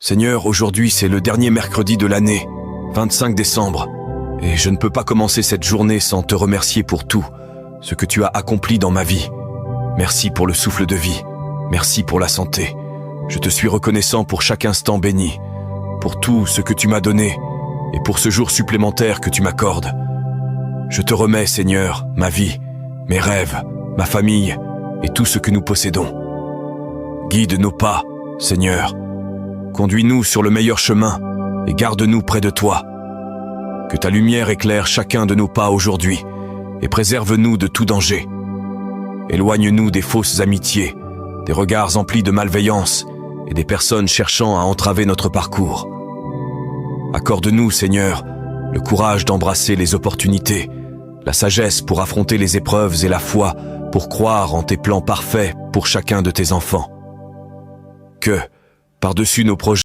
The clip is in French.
Seigneur, aujourd'hui c'est le dernier mercredi de l'année, 25 décembre, et je ne peux pas commencer cette journée sans te remercier pour tout ce que tu as accompli dans ma vie. Merci pour le souffle de vie, merci pour la santé. Je te suis reconnaissant pour chaque instant béni, pour tout ce que tu m'as donné et pour ce jour supplémentaire que tu m'accordes. Je te remets, Seigneur, ma vie, mes rêves, ma famille et tout ce que nous possédons. Guide nos pas, Seigneur. Conduis-nous sur le meilleur chemin et garde-nous près de toi. Que ta lumière éclaire chacun de nos pas aujourd'hui et préserve-nous de tout danger. Éloigne-nous des fausses amitiés, des regards emplis de malveillance et des personnes cherchant à entraver notre parcours. Accorde-nous, Seigneur, le courage d'embrasser les opportunités, la sagesse pour affronter les épreuves et la foi pour croire en tes plans parfaits pour chacun de tes enfants. Que, par-dessus nos projets,